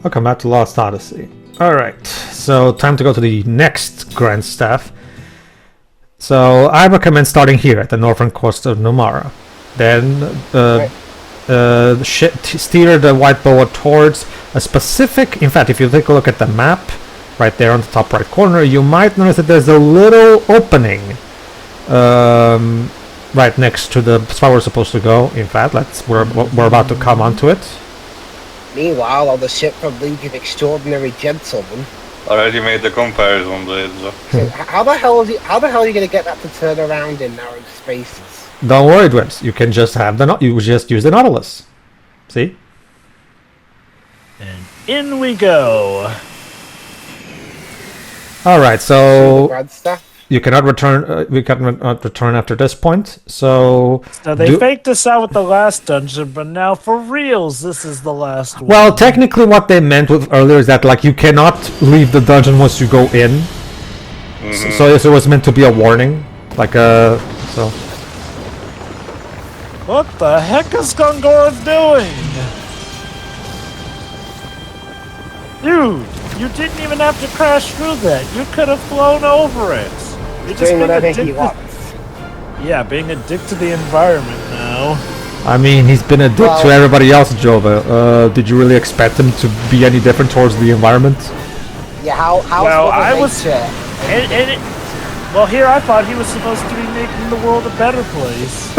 Welcome back to Lost Odyssey. Alright, so time to go to the next Grand Staff. So I recommend starting here at the northern coast of Nomara. Then steer the white boa towards a specific... In fact, if you take a look at the map, right there on the top right corner, you might notice that there's a little opening right next to the spot we're supposed to go. In fact, we're about to come onto it. Meanwhile, on the ship from Legion Extraordinary Gentlemen. Already made the comparison, Pedro. So how the hell are you going to get that to turn around in narrow spaces? Don't worry, Dwibs. You can just you just use the Nautilus. See? And in we go. All right, so Grand Staff? you cannot return. We cannot return after this point. So they faked us out with the last dungeon, but now for reals, this is the last one. Well, technically, what they meant with earlier is that like you cannot leave the dungeon once you go in. Mm-hmm. So it was meant to be a warning, like so. What the heck is Gongora doing? Dude, you didn't even have to crash through that. You could have flown over it. You're just doing whatever he wants. Yeah, being a dick to the environment now. I mean, he's been a dick to everybody else, Jova. Did you really expect him to be any different towards the environment? Yeah, how well, I was... Well, here I thought he was supposed to be making the world a better place.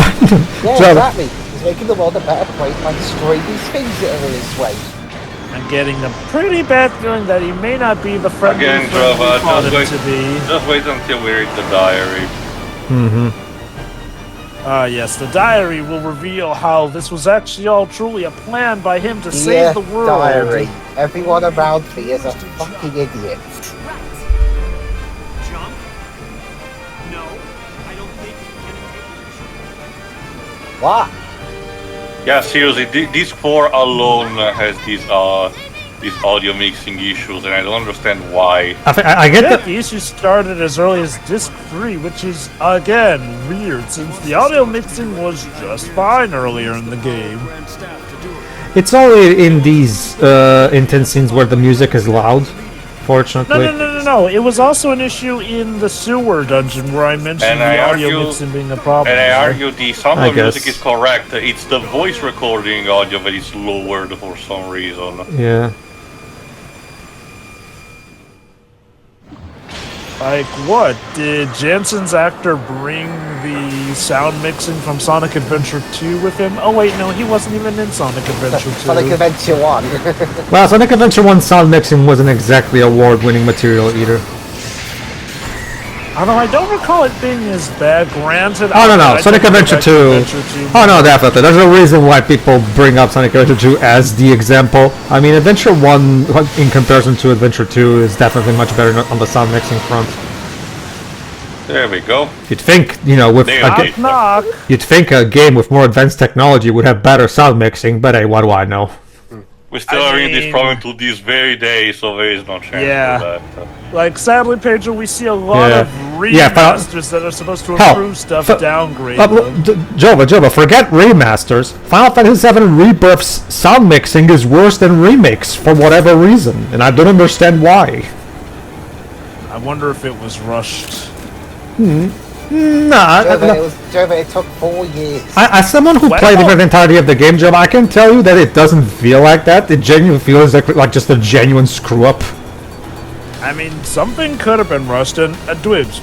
Yeah, exactly. He's making the world a better place by destroying these things that are in his way. I'm getting a pretty bad feeling that he may not be the friendly Again, we thought him to be. Just wait until we read the diary. Mm-hmm. Yes, the diary will reveal how this was actually all truly a plan by him to save the world. Diary. Everyone around me is a fucking idiot. What? Yeah, seriously, this core alone has these audio mixing issues, and I don't understand why. I get that the issue started as early as disc 3, which is again weird since the audio mixing was just fine earlier in the game. It's only in these intense scenes where the music is loud. Fortunately. No. It was also an issue in the sewer dungeon where I mentioned the audio mixing being a problem. And I argue the sound of music is correct. It's the voice recording audio that is lowered for some reason. Yeah. Like what? Did Jansen's actor bring the sound mixing from Sonic Adventure 2 with him? Oh wait, no, he wasn't even in Sonic Adventure 2. Sonic Adventure 1. Well, Sonic Adventure 1 sound mixing wasn't exactly award-winning material either. Although I don't recall it being as bad, granted. Oh no, Sonic Adventure 2. Oh no, definitely. There's a reason why people bring up Sonic Adventure 2 as the example. I mean, Adventure 1 in comparison to Adventure 2 is definitely much better on the sound mixing front. There we go. You'd think, with you'd think a game with more advanced technology would have better sound mixing, but hey, what do I know? We still are in this problem to this very day, so there is no chance for that. Like, sadly, Pedro, we see a lot of remasters that are supposed to improve stuff downgrade Jova, forget remasters. Final Fantasy VII Rebirth's sound mixing is worse than remakes for whatever reason, and I don't understand why. I wonder if it was rushed. Nah, Jova, it took 4 years. As someone who played the entirety of the game, Jova, I can tell you that it doesn't feel like that. It genuinely feels like just a genuine screw-up. I mean, something could have been rushed, and Dwibs.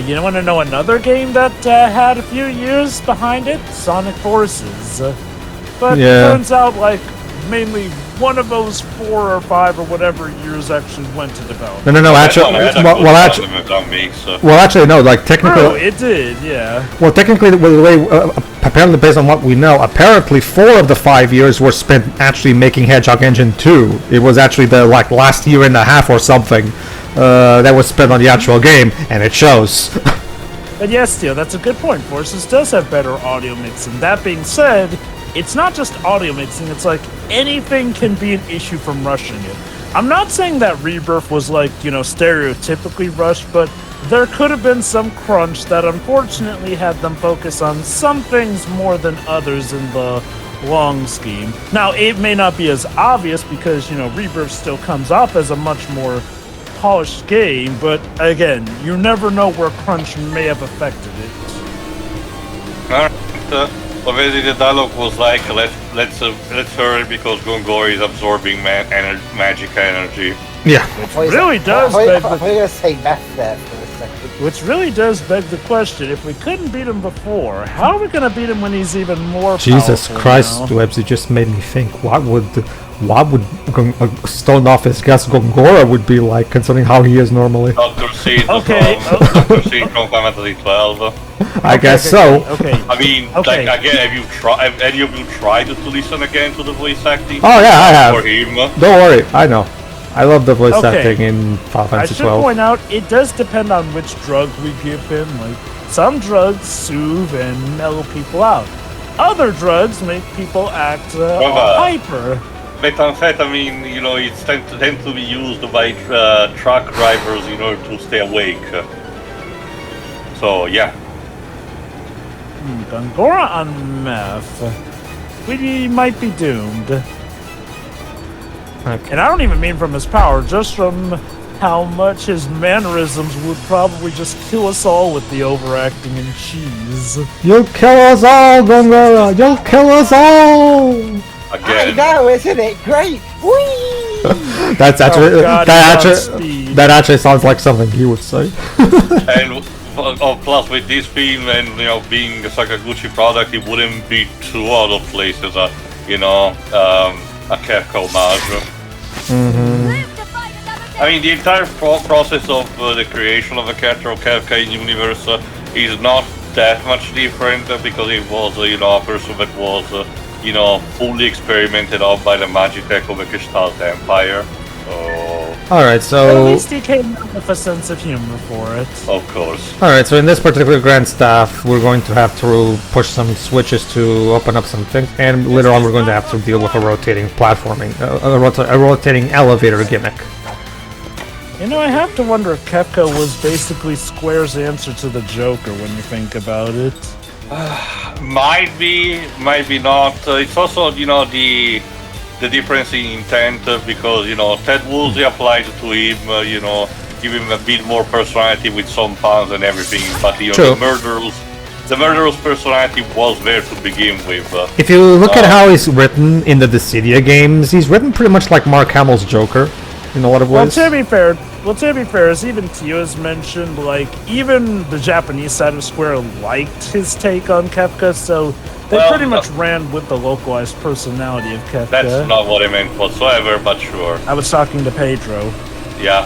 You want to know another game that had a few years behind it? Sonic Forces. But it turns out, mainly one of those 4 or 5 or whatever years actually went to development. No. Actually, no. Technically, it did. Yeah. Well, technically, the way apparently based on what we know, apparently 4 of the 5 years were spent actually making Hedgehog Engine 2. It was actually the last year and a half or something that was spent on the actual game, and it shows. But yes, Theo, that's a good point. Forces does have better audio mixing. That being said, it's not just audio mixing, it's like anything can be an issue from rushing it. I'm not saying that Rebirth was stereotypically rushed, but there could have been some crunch that unfortunately had them focus on some things more than others in the long scheme. Now, it may not be as obvious because, you know, Rebirth still comes off as a much more polished game, but again, you never know where crunch may have affected it. Obviously the dialogue was like, let's hurry because Gongor is absorbing magic energy. Yeah. Which really does beg I the was going to say meth there for a second. Which really does beg the question, if we couldn't beat him before, how are we going to beat him when he's even more Jesus powerful Christ, now? Websy just made me think. What would stone off his guest Gongora would be like, considering how he is normally? Dr. Seed Okay, Dr. Seed from Final Fantasy 12. I guess so. Okay. I mean, Okay. like again, have any of you tried to listen again to the voice acting? Oh yeah, I have. For him. Don't worry, I know. I love the voice Okay. acting in Final I Fantasy should 12. point out, it does depend on which drug we give him. Like, some drugs soothe and mellow people out. Other drugs make people act all hyper. Methamphetamine, you know, it's tend to be used by truck drivers in order to stay awake. So yeah. Gongora on meth. We might be doomed. Okay. And I don't even mean from his power, just from how much his mannerisms would probably just kill us all with the overacting and cheese. You'll kill us all, Gongora! You'll kill us all! I Again. know, isn't it great? Whee! That's actually God, that he's on actually speed. that actually sounds like something he would say. And plus with this film and, you know, being a Sakaguchi product, it wouldn't be too out of place as a, you know, a Kefka homage. I mean, the entire process of the creation of a character of Kefka in universe is not that much different because it was, you know, a person that was, you know, fully experimented on by the Magitech of the Gestalt Empire. Alright, At so least he came up with a sense of humor for it. Of course. alright, so in this particular grand staff, we're going to have to push some switches to open up some things, and later on we're going to have to deal with a rotating platforming, a rotating elevator gimmick. You know, I have to wonder if Kefka was basically Square's answer to the Joker when you think about it. Might be not. It's also, you know, the difference in intent because, you know, Ted Woolsey applied to him, you know, give him a bit more personality with some puns and everything. But, you know, True. the murderer's personality was there to begin with. If you look at how he's written in the Dissidia games, he's written pretty much like Mark Hamill's Joker, in a lot of Well, ways. to be fair, as even Tio has mentioned, like, even the Japanese side of Square liked his take on Kefka, so they pretty much ran with the localized personality of Kefka. That's not what I meant whatsoever, but sure. I was talking to Pedro. Yeah.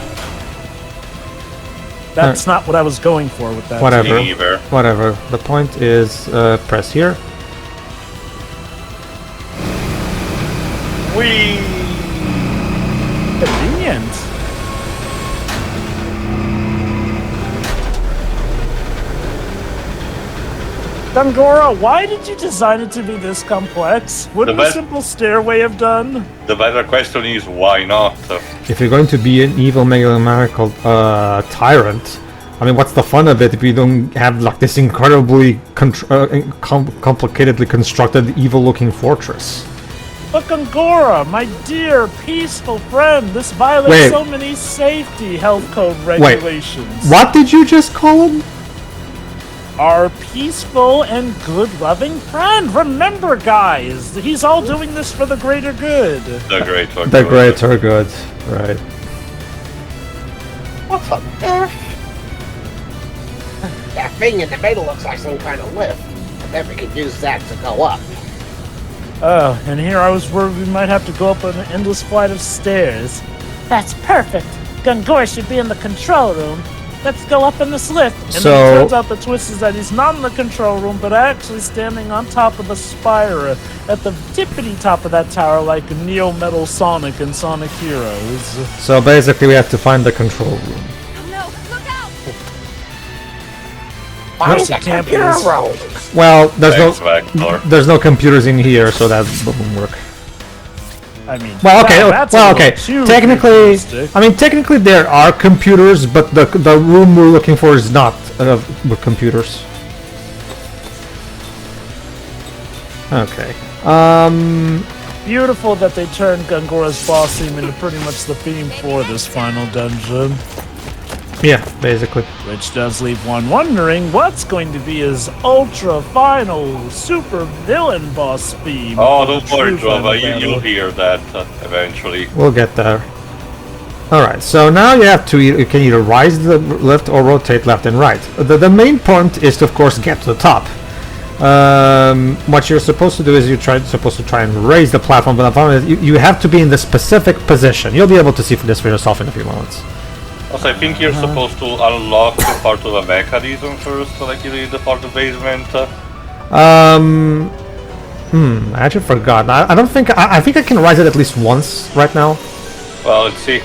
That's not what I was going for with that. Whatever. Me neither. Whatever. The point is, press here. Convenient. Gongora, why did you design it to be this complex? Wouldn't The a best- simple stairway have done? The better question is why not? If you're going to be an evil megalomaniacal tyrant, I mean, what's the fun of it if you don't have like this incredibly complicatedly constructed evil-looking fortress? But Gongora, my dear, peaceful friend, this violates Wait. so many safety health code regulations. What did you just call him? Our peaceful and good-loving friend. Remember, guys, he's all doing this for the greater good. The greater The good. greater good, right. What on earth? That thing in the middle looks like some kind of lift. I bet we could use that to go up. Oh, and here I was worried we might have to go up an endless flight of stairs. That's perfect. Gongora should be in the control room. Let's go up in this lift. And So- then it turns out the twist is that he's not in the control room, but actually standing on top of the spire at the tippity top of that tower like Neo Metal Sonic and Sonic Heroes. So basically we have to find the control room. No, look out! Find Yes, the it can't be computer this- room. Well, Thanks, Vector. there's no computers in here, so that won't work. I mean, Well, okay, wow, that's a well, little okay. too Technically, futuristic. I mean, technically there are computers, but the room we're looking for is not with computers. Okay. Beautiful that they turned Gungora's boss theme into pretty much the theme for this final dungeon. Yeah, basically. Which does leave one wondering what's going to be his ultra final super villain boss theme. Oh, don't worry, Drova, you'll hear that eventually. We'll get there. Alright, so now you have to you can either rise the left or rotate left and right. The main point is to, of course, get to the top. What you're supposed to do is supposed to try and raise the platform, but the problem is you have to be in the specific position. You'll be able to see this for yourself in a few moments. Also, I think you're supposed to unlock the part of a mechanism first, like you did the part of basement. I actually forgot. I don't think I think I can rise it at least once right now. Well, let's see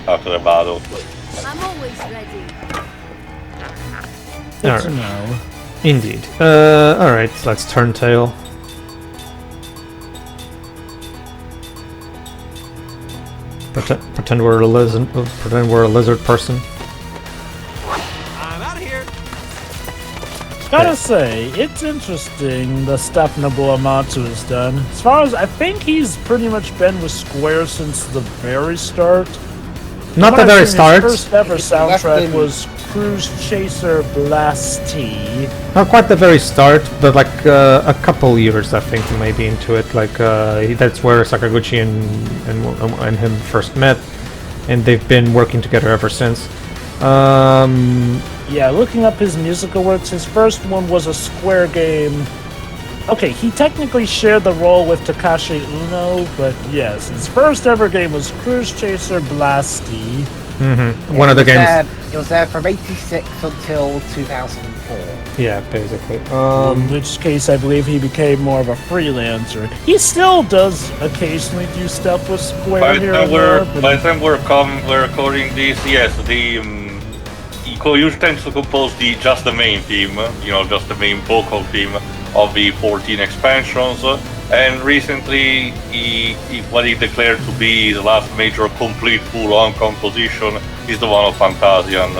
after the battle. I'm always ready. Good to know. Indeed. Alright, let's turn tail. Pretend we're a lizard. Pretend we're a lizard person. I'm out of here. Gotta say, it's interesting the stuff Nobuo Amatsu has done. As far as I think he's pretty much been with Square since the very start. Not the very start. His first ever soundtrack was Cruise Chaser Blasty. Not quite the very start, but like a couple years, I think, maybe into it. Like that's where Sakaguchi and him first met, and they've been working together ever since. Yeah, looking up his musical works, his first one was a Square game. Okay, he technically shared the role with Takashi Uno, but yes, his first ever game was Cruise Chaser Blasty. Mm-hmm. One of the games. It was there from '86 until 2004. Yeah, basically. In which case, I believe he became more of a freelancer. He still does occasionally do stuff with Square here and there. By the time we're recording this, yes, the Koyushi tends to compose just the main theme, just the main vocal theme of the 14 expansions, and recently what he declared to be his last major complete full-on composition is the one of Fantasian,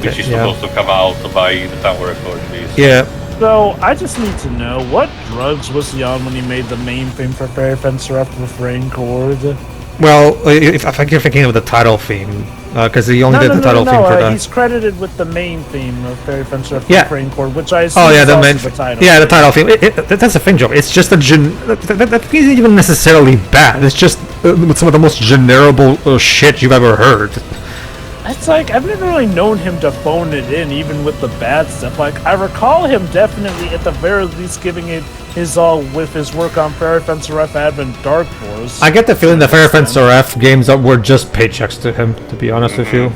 which is supposed to come out by the time we're recording this. Yeah. So, I just need to know, what drugs was he on when he made the main theme for Fairy Fencer Up Refrain Chord? Well, if I think you're thinking of the title theme, because he only did the title theme for that. He's credited with the main theme of Fairy Fencer Up Refrain Chord, which I assume the also main, the title. Yeah, the title theme. That's the thing, Joe. It's just that isn't even necessarily bad. It's just some of the most generable shit you've ever heard. It's like, I've never really known him to phone it in, even with the bad stuff. Like, I recall him definitely, at the very least, giving it his all with his work on Fairy Fencer F Advent Dark Force. I get the feeling the Fairy Fencer F games were just paychecks to him, to be honest with you.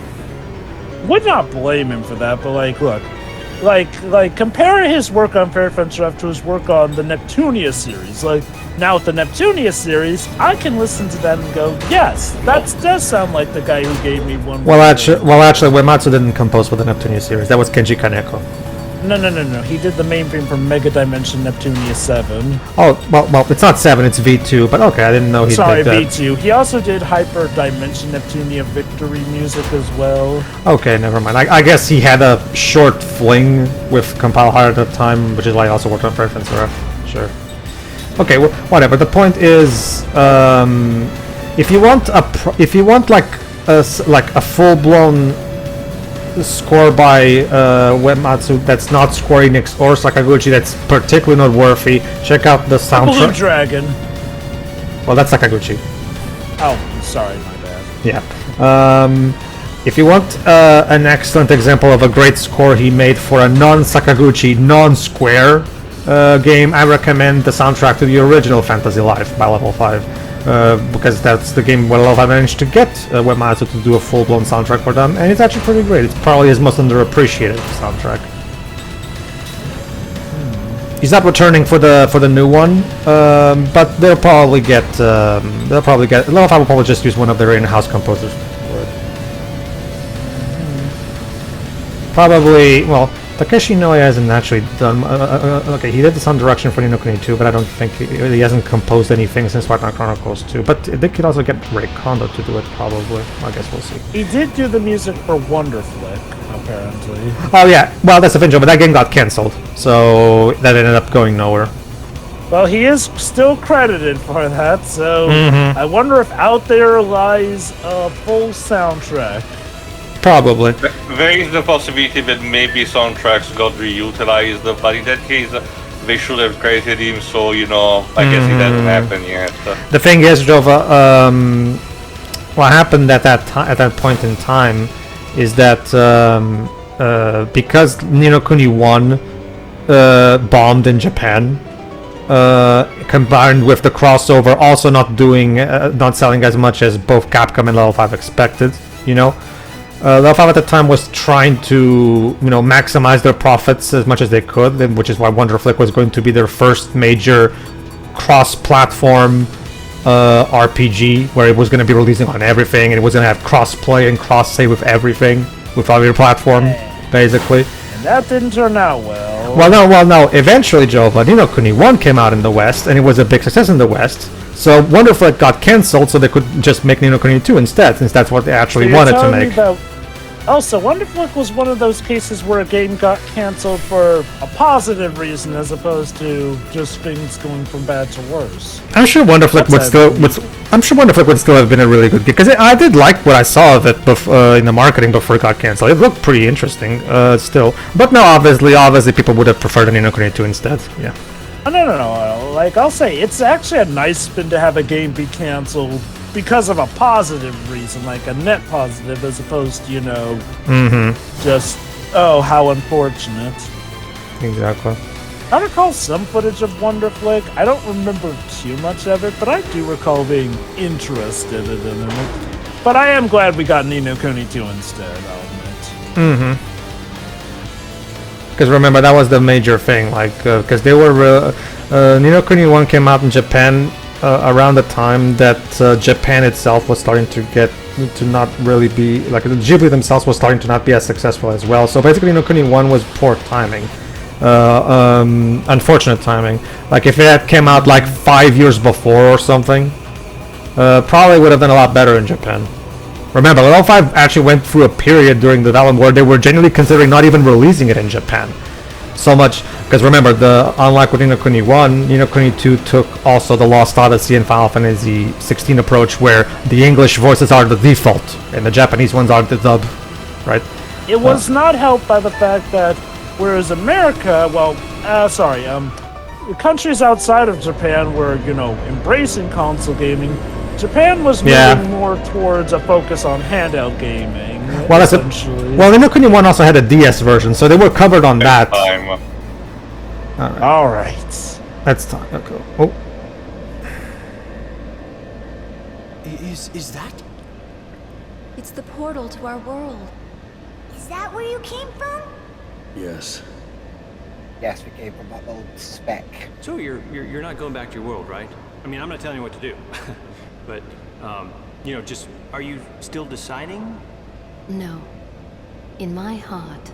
Would not blame him for that, but like, look. Like, compare his work on Fairy Fencer F to his work on the Neptunia series. Like, now with the Neptunia series, I can listen to that and go, yes, that does sound like the guy who gave me one. Well, actually, Uematsu didn't compose for the Neptunia series. That was Kenji Kaneko. No. He did the main theme for Mega Dimension Neptunia 7. Oh, well, it's not 7, it's V2, but okay, I didn't know he did that. V2. He also did Hyper Dimension Neptunia Victory music as well. Okay, never mind. I guess he had a short fling with Compile Hard at the time, which is why he also worked on Fairy Fencer F. Sure. Okay, well, whatever. The point is, if you want like a full-blown score by Uematsu that's not Square Enix or Sakaguchi, that's particularly noteworthy, check out the soundtrack. Blue Dragon. Well, that's Sakaguchi. Oh, sorry, my bad. Yeah. If you want an excellent example of a great score he made for a non-Sakaguchi, non-Square game, I recommend the soundtrack to the original Fantasy Life by Level 5. Because that's the game where Level 5 managed to get Uematsu to do a full-blown soundtrack for them, and it's actually pretty great. It's probably his most underappreciated soundtrack. He's not returning for the new one, but they'll probably get Level 5 will probably just use one of their in-house composers for it. Probably, well, Takeshi Inoue hasn't actually done... okay, he did the sound direction for Ni no Kuni 2, but I don't think he hasn't composed anything since White Knight Chronicles 2. But they could also get Ray Kondo to do it, probably. I guess we'll see. He did do the music for Wonderflick, apparently. Oh yeah, well that's the thing, Joe, but that game got cancelled, so that ended up going nowhere. Well, he is still credited for that, so I wonder if out there lies a full soundtrack. Probably. There is the possibility that maybe soundtracks got reutilized, but in that case, they should have credited him, so, I guess it hasn't happened yet. The thing is, Jova, what happened at that point in time is that because Ni no Kuni 1 bombed in Japan, combined with the crossover also not selling as much as both Capcom and Level 5 expected, Level 5 at the time was trying to, maximize their profits as much as they could, which is why Wonder Flick was going to be their first major cross-platform RPG, where it was going to be releasing on everything, and it was going to have cross-play and cross-save with everything, with all your platform, basically. And that didn't turn out well. Well, no. Eventually, Jova, Ni no Kuni 1 came out in the West, and it was a big success in the West. So Wonder Flick got cancelled, so they could just make Ni no Kuni 2 instead, since that's what they actually wanted to make. Also, Wonder Flick was one of those cases where a game got cancelled for a positive reason, as opposed to just things going from bad to worse. I'm sure Wonder Flick would still have been a really good game, because I did like what I saw of it in the marketing before it got cancelled. It looked pretty interesting still, but no, obviously people would have preferred Ni no Kuni 2 instead. Yeah. No. Like, I'll say, it's actually a nice spin to have a game be cancelled because of a positive reason, like a net positive, as opposed to, just, oh, how unfortunate. Exactly. I recall some footage of Wonder Flick. I don't remember too much of it, but I do recall being interested in it. But I am glad we got Ni no Kuni 2 instead, I'll admit. Because remember, that was the major thing, because they were, Ni no Kuni 1 came out in Japan around the time that Japan itself was starting to not really be, like, the Ghibli themselves was starting to not be as successful as well. So basically, Ni no Kuni 1 was poor timing. Unfortunate timing. Like, if it had came out like 5 years before or something, probably would have done a lot better in Japan. Remember, Level 5 actually went through a period during the development where they were genuinely considering not even releasing it in Japan. So much, because remember, unlike with Ni no Kuni 1, Ni no Kuni 2 took also the Lost Odyssey and Final Fantasy 16 approach, where the English voices are the default and the Japanese ones are the dub, right? It was not helped by the fact that, whereas America, countries outside of Japan were, embracing console gaming, Japan was moving more towards a focus on handheld gaming. Well, Ni no Kuni 1 also had a DS version, so they were covered on that. All right. That's time. Okay. Oh. Is that? It's the portal to our world. Is that where you came from? Yes. Yes, we came from that little speck. So you're not going back to your world, right? I mean, I'm not telling you what to do, but just are you still deciding? No. In my heart,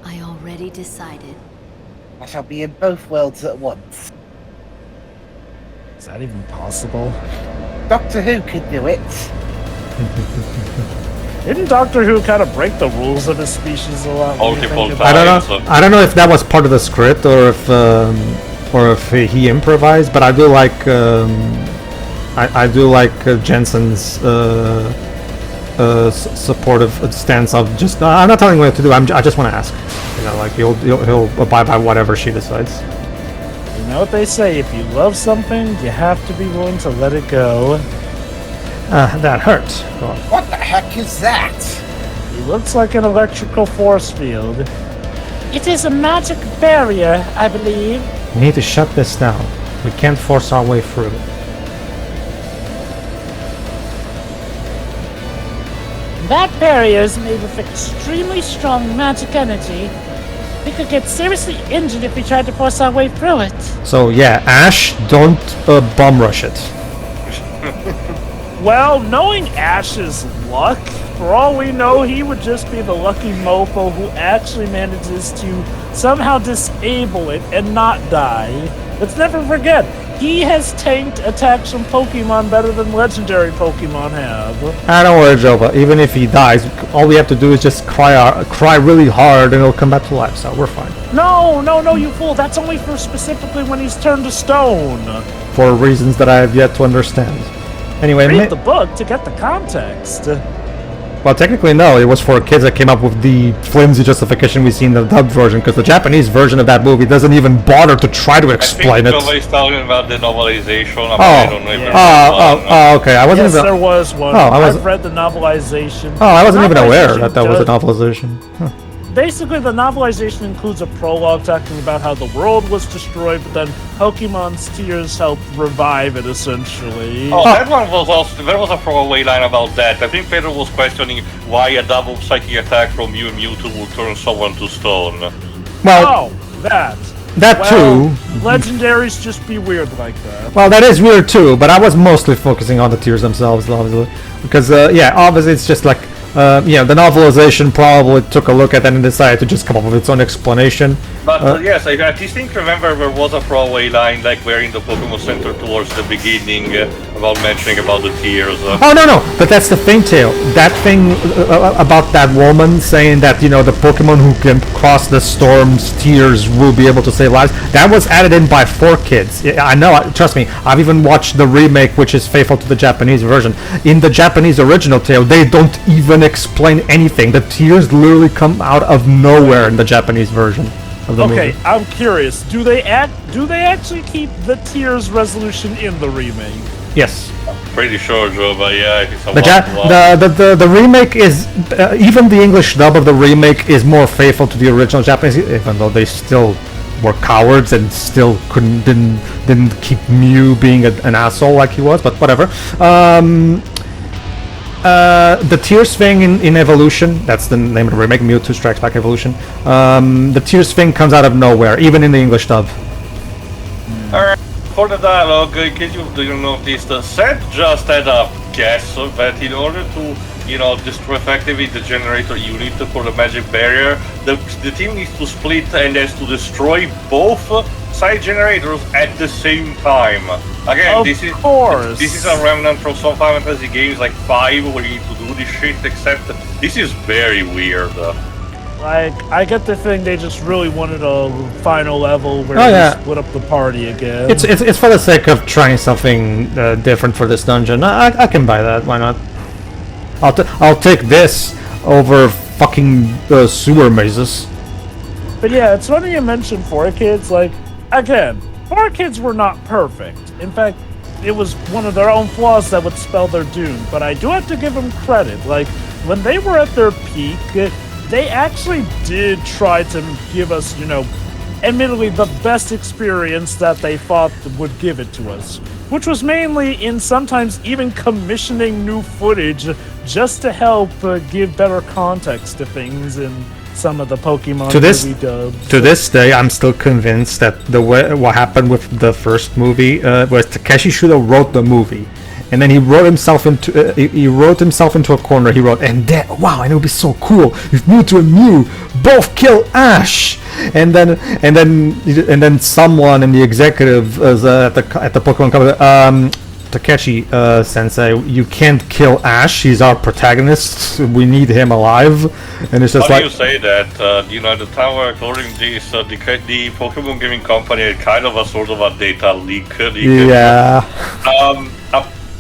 I already decided. I shall be in both worlds at once. Is that even possible? Doctor Who could do it. Didn't Doctor Who kind of break the rules of his species a lot? Multiple times. I don't know if that was part of the script or if he improvised, but I do like Jensen's supportive stance of just I'm not telling you what to do. I just want to ask. He'll abide by whatever she decides. You know what they say: if you love something, you have to be willing to let it go. That hurts. What the heck is that? It looks like an electrical force field. It is a magic barrier, I believe. We need to shut this down. We can't force our way through. That barrier is made with extremely strong magic energy. We could get seriously injured if we tried to force our way through it. So yeah, Ash, don't bum rush it. Well, knowing Ash's luck, for all we know, he would just be the lucky mofo who actually manages to somehow disable it and not die. Let's never forget, he has tanked attacks from Pokemon better than legendary Pokemon have. Don't worry, Jova. Even if he dies, all we have to do is just cry really hard and he'll come back to life, so we're fine. No, you fool. That's only for specifically when he's turned to stone. For reasons that I have yet to understand. Anyway, Read the book to get the context. well, technically no, it was for kids that came up with the flimsy justification we see in the dubbed version, because the Japanese version of that movie doesn't even bother to try to explain I it. think nobody's talking about the novelization. I don't know if Oh, okay. I wasn't Yes, even. there was one. I've read the novelization. Oh, I wasn't even aware that was a Novelization novelization. Huh. Basically, the novelization includes a prologue talking about how the world was destroyed, but then Pokemon's tears helped revive it, essentially. Oh, that one was also, there was a throwaway line about that. I think Pedro was questioning why a double psychic attack from Mew and Mewtwo will turn someone to stone. Well, That too. Legendaries just be weird like that. Well, that is weird too, but I was mostly focusing on the tears themselves, obviously. Because, obviously it's just like, the novelization probably took a look at that and decided to just come up with its own explanation. But yes, I distinctly remember there was a throwaway line, like where in the Pokemon Center towards the beginning, about mentioning about the tears. Oh, no, but that's the thing, Tail. That thing about that woman saying that, the Pokemon who can cross the storm's tears will be able to save lives, that was added in by 4 kids. I know, trust me, I've even watched the remake, which is faithful to the Japanese version. In the Japanese original Tail, they don't even explain anything. The tears literally come out of nowhere in the Japanese version of the movie. Okay, I'm curious. Do they actually keep the tears resolution in the remake? Yes. Pretty sure, Joe, but yeah, I think so. The remake is even the English dub of the remake is more faithful to the original Japanese, even though they still were cowards and still didn't keep Mew being an asshole like he was, but whatever. The tears thing in Evolution, that's the name of the remake, Mewtwo Strikes Back Evolution. The tears thing comes out of nowhere, even in the English dub. Alright, for the dialogue, in case you didn't notice, Seth just had a guess that in order to, destroy effectively the generator unit for the magic barrier, the team needs to split and has to destroy both side generators at the same time. Again, this is a remnant from some Final Fantasy games like 5 where you need to do this shit, except this is very weird. Like, I get the thing they just really wanted a final level where they split up the party again. It's for the sake of trying something different for this dungeon. I can buy that, why not? I'll take this over fucking sewer mazes. But yeah, it's funny you mentioned 4 kids. Like, again, 4 kids were not perfect. In fact, it was one of their own flaws that would spell their doom. But I do have to give them credit. Like, when they were at their peak, they actually did try to give us, admittedly the best experience that they thought would give it to us. Which was mainly in sometimes even commissioning new footage just to help give better context to things in some of the Pokemon movie dubs. To this day, I'm still convinced that what happened with the first movie was Takeshi Shuda wrote the movie, and then he wrote himself into a corner. He wrote, and it would be so cool if Mewtwo and Mew both kill Ash. And then someone in the executive at the Pokemon company, Takeshi Sensei, you can't kill Ash. He's our protagonist. We need him alive. And it's just How do you say that? The tower, according to this, the Pokemon gaming company had kind of a sort of a data leak. Yeah.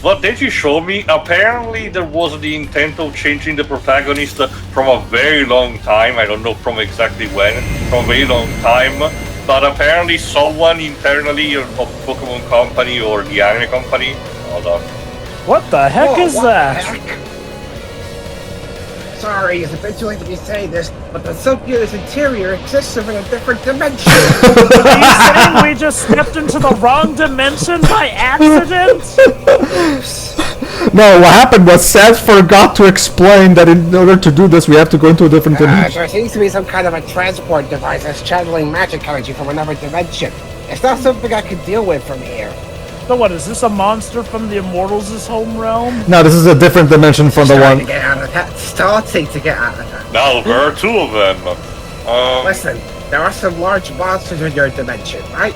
What did you show me? Apparently there was the intent of changing the protagonist from a very long time. I don't know from exactly when. From a very long time. But apparently someone internally of Pokemon Company or the anime company. Hold on. What the heck is that? Sorry, it's a bit too late to be saying this, but the Silphio's interior exists in a different dimension. Are you saying we just stepped into the wrong dimension by accident? No, what happened was Seth forgot to explain that in order to do this, we have to go into a different dimension. There seems to be some kind of a transport device that's channeling magic energy from another dimension. It's not something I can deal with from here. So what, is this a monster from the Immortals' home realm? No, this is a different dimension from the one... Starting to get out of that. Now there are 2 of them. Listen, there are some large monsters in your dimension, right?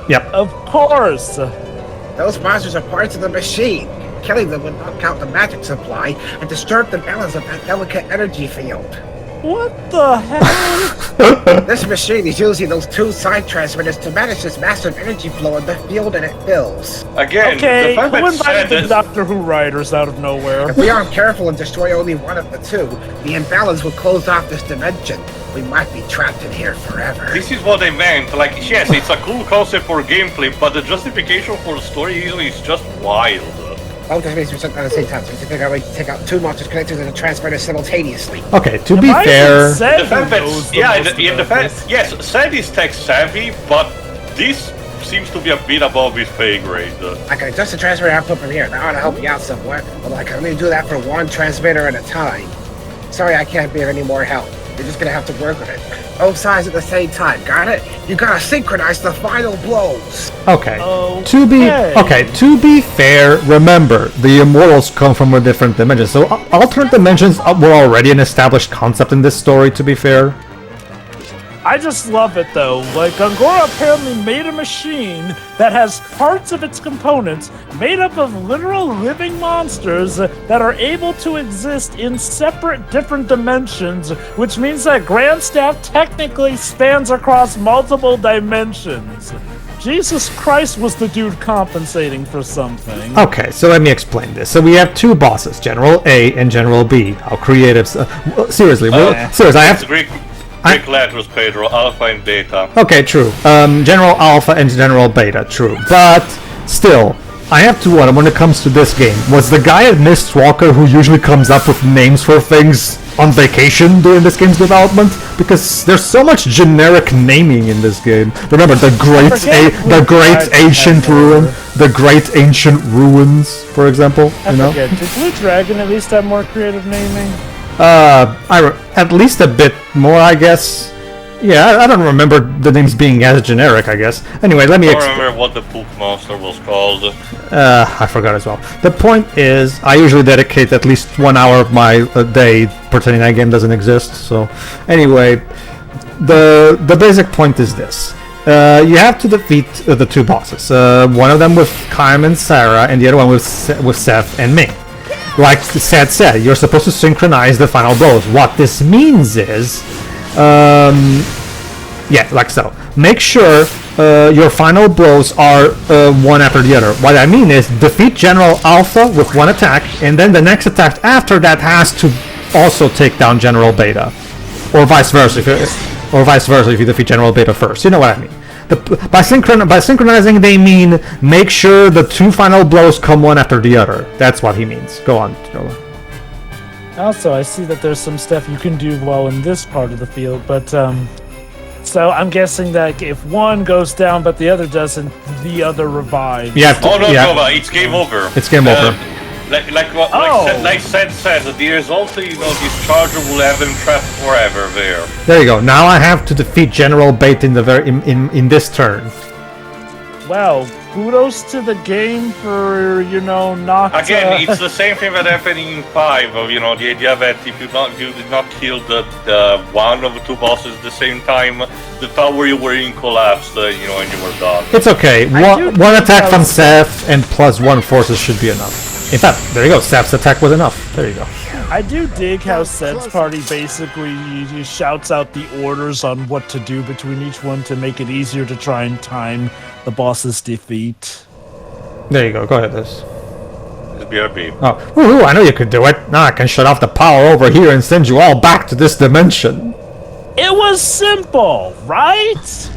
Yep. Of course. Those monsters are parts of the machine. Killing them would knock out the magic supply and disturb the balance of that delicate energy field. What the hell? This machine is using those two side transmitters to manage this massive energy flow in the field and it fills. Again, Okay, the fact who that invited the said Doctor Who writers out of nowhere? If we aren't careful and destroy only one of the two, the imbalance will close off this dimension. We might be trapped in here forever. this is what I meant. Like, yes, it's a cool concept for gameplay, but the justification for the story is just wild. Both of these are at the same time, so we can figure out a way to take out two monsters connected to the transmitter simultaneously. Okay, to be Why is it fair, Zed The fact who knows that, the yeah, most in the about fact, this? yes, Sad is tech savvy, but this seems to be a bit above his pay grade. I can adjust the transmitter output from here. That ought to help you out somewhere, although I can only do that for one transmitter at a time. Sorry, I can't be of any more help. You're just gonna have to work with it. Both sides at the same time, got it? You gotta synchronize the final blows. okay. Okay. To be fair, remember the immortals come from a different dimension. So alternate dimensions were already an established concept in this story. To be fair, I just love it though. Like, Angora apparently made a machine that has parts of its components made up of literal living monsters that are able to exist in separate different dimensions, which means that Grand Staff technically spans across multiple dimensions. Jesus Christ, was the dude compensating for something? okay. So let me explain this. So we have two bosses, General A and General B. How creative! Seriously, seriously, I have. It's Greek letters, Pedro, alpha and beta. Okay, true. General Alpha and General Beta, true. But still, I have to wonder when it comes to this game, was the guy at Mistwalker who usually comes up with names for things on vacation during this game's development? Because there's so much generic naming in this game. Remember the Great Ancient Ruin, the Great Ancient Ruins, for example. You know. Did Blue Dragon at least have more creative naming? At least a bit more, I guess. Yeah, I don't remember the names being as generic, I guess. Anyway, let me I don't remember what the poop monster was called. I forgot as well. The point is, I usually dedicate at least 1 hour of my day pretending that game doesn't exist. So, anyway, the basic point is this. You have to defeat the two bosses. One of them with Kaim and Sarah, and the other one with Seth and Ming. Like Seth said, you're supposed to synchronize the final blows. What this means is, yeah, like so. Make sure your final blows are one after the other. What I mean is, defeat General Alpha with one attack, and then the next attack after that has to also take down General Beta, or vice versa. If you defeat General Beta first, you know what I mean. By synchronizing, they mean make sure the two final blows come one after the other. That's what he means. Go on, Jola. Also, I see that there's some stuff you can do well in this part of the field, but so I'm guessing that if one goes down but the other doesn't, the other revives. Yeah. Nova, it's game over. It's game over. Like Seth said, the result, this charger will have them trapped forever there. There you go. Now I have to defeat General Bait in in this turn. Well, kudos to the game for not. Again, it's the same thing that happened in 5. Of the idea that if you did not kill the one of the two bosses at the same time, the tower you were in collapsed. And you were done. It's okay. One attack from Seth and plus one forces should be enough. In fact, there you go. Seth's attack was enough. There you go. I do dig how Seth's party basically he shouts out the orders on what to do between each one to make it easier to try and time the boss's defeat. There you go. Go ahead, this. It's BRB. Oh, woohoo! I know you could do it. Now I can shut off the power over here and send you all back to this dimension. It was simple, right?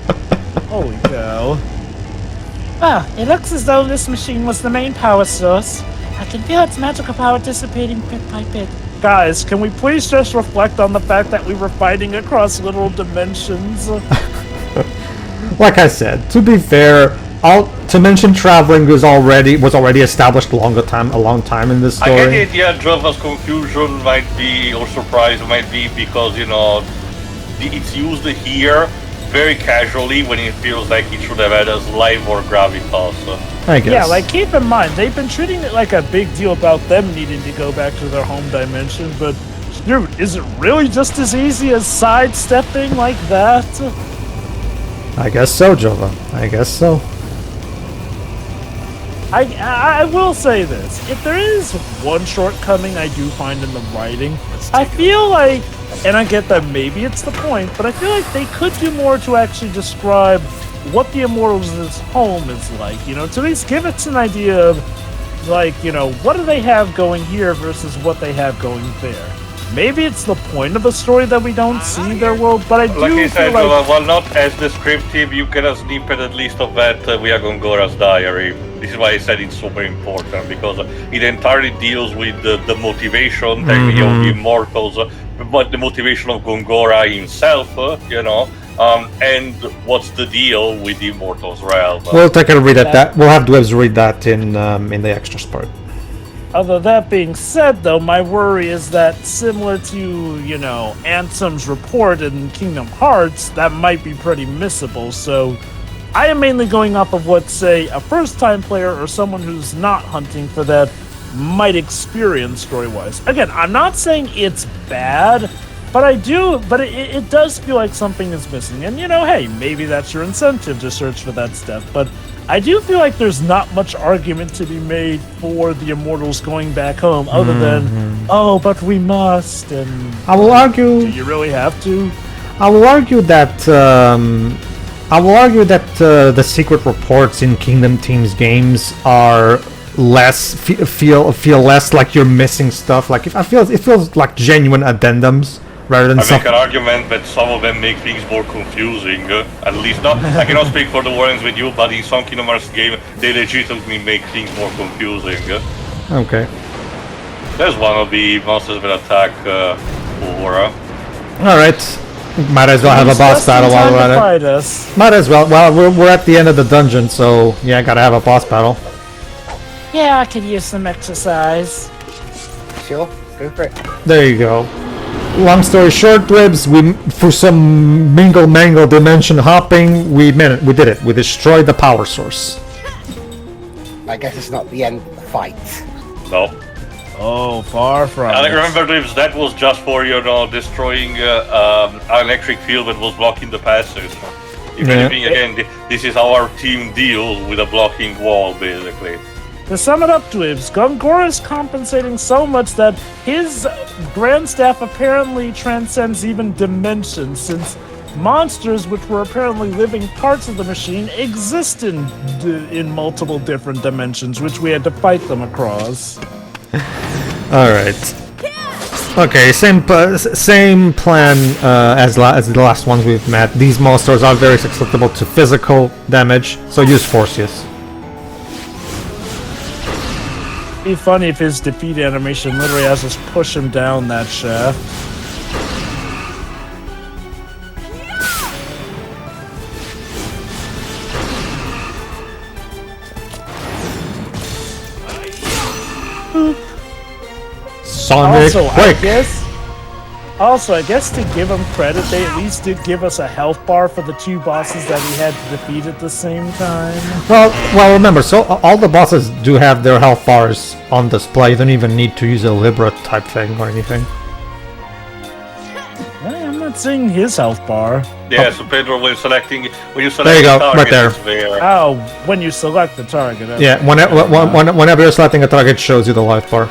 Holy cow. Ah, it looks as though this machine was the main power source. I can feel its magical power dissipating bit by bit. Guys, can we please just reflect on the fact that we were fighting across literal dimensions? Like I said, to be fair, dimension traveling was already established a long time in this story. I get the idea Java's confusion might be, or surprise might be, because it's used here very casually when it feels like it should have had a slight more gravitas. I guess. Yeah, like keep in mind, they've been treating it like a big deal about them needing to go back to their home dimension, but dude, is it really just as easy as sidestepping like that? I guess so, Jova. I guess so. I will say this. If there is one shortcoming I do find in the writing, I feel like, and I get that maybe it's the point, but I feel like they could do more to actually describe what the Immortals' home is like, to at least give us an idea of, like, what do they have going here versus what they have going there. Maybe it's the point of the story that we don't see their world, but I do Like I said, feel like... well, not as descriptive, you get a snippet at least of that We Are Gongora's diary. This is why I said it's super important, because it entirely deals with the motivation, technically, of the Immortals, but the motivation of Gongora himself, and what's the deal with the Immortals realm. We'll take a read at that. We'll have Dwebs read that in the extras part. Although that being said, though, my worry is that similar to, Ansem's report in Kingdom Hearts, that might be pretty missable, so I am mainly going off of what, say, a first-time player or someone who's not hunting for that might experience story-wise. Again, I'm not saying it's bad, but it does feel like something is missing, and, hey, maybe that's your incentive to search for that stuff, but I do feel like there's not much argument to be made for the Immortals going back home, other than, oh, but we must, and... I will argue... Do you really have to? I will argue that the secret reports in Kingdom Teams games are less feel less like you're missing stuff. Like it feels like genuine addendums rather than. I make an argument that some of them make things more confusing. At least not. I cannot speak for the ones with you, but in some Kingdom Hearts game, they legitimately make things more confusing. Okay. There's one of the monsters that attack Aurora. All right. Might as well have a boss battle while we're at it. Might as well. Well, we're at the end of the dungeon, so yeah, gotta have a boss battle. Yeah, I could use some exercise. Sure, go for it. There you go. Long story short, Dwebs, through some mangle dimension hopping, we did it. We destroyed the power source. I guess it's not the end of the fight. No. Oh, far from I it. remember that was just for, destroying an electric field that was blocking the passage. If anything, again, this is how our team deals with a blocking wall, basically. To sum it up, Dwebs, Gongora is compensating so much that his Grand Staff apparently transcends even dimensions, since monsters, which were apparently living parts of the machine, exist in multiple different dimensions, which we had to fight them across. All right. Okay, same plan as the last ones we've met. These monsters are very susceptible to physical damage, so use force, yes. It'd be funny if his defeat animation literally has us push him down that shaft. Sonic Quick! I guess to give him credit, they at least did give us a health bar for the two bosses that we had to defeat at the same time. Well, remember, so all the bosses do have their health bars on display. You don't even need to use a Libra type thing or anything. I'm not seeing his health bar. Yeah, so Pedro, when you select there you the go, target, right there. it's there. Oh, when you select the target. Okay. Yeah, whenever you're selecting a target, it shows you the life bar.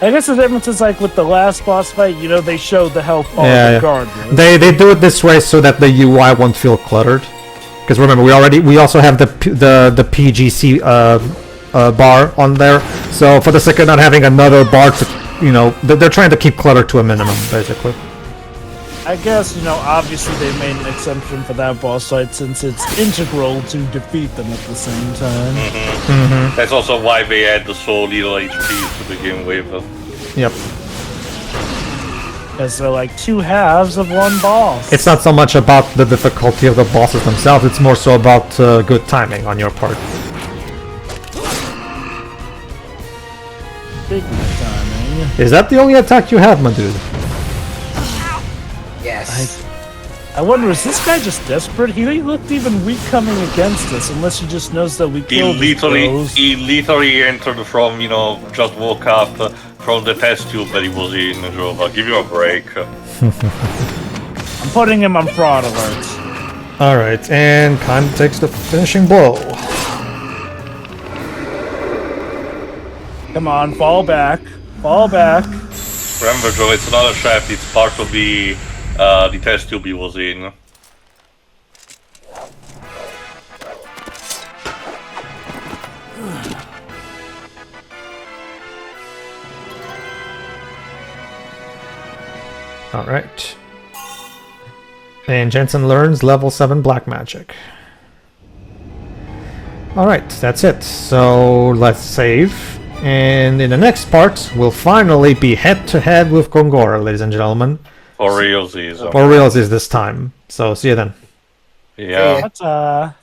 I guess the difference is like with the last boss fight, they showed the health bar regardless. They do it this way so that the UI won't feel cluttered. Because remember, we also have the PGC bar on there. So for the sake of not having another bar to, they're trying to keep clutter to a minimum, basically. I guess, obviously they made an exception for that boss fight since it's integral to defeat them at the same time. That's also why they had the so little HP to begin with. Yep. Because they're like two halves of one boss. It's not so much about the difficulty of the bosses themselves, it's more so about good timing on your part. Big timing. Is that the only attack you have, my dude? Yes. I wonder, is this guy just desperate? He looked even weak coming against us, unless he just knows that we killed He literally entered from, just woke up from the test tube that he was in, Jova. Give him a break. I'm putting him on fraud alert. Alright, and Khan takes the finishing blow. Come on, fall back. Fall back. Remember, Joe, it's not a shaft. It's part of the test tube he was in. Alright. And Jensen learns level 7 black magic. Alright, that's it. So let's save. And in the next part, we'll finally be head-to-head with Gongora, ladies and gentlemen. For realsies. For realsies this time. So see you then. Yeah. Ta-ta.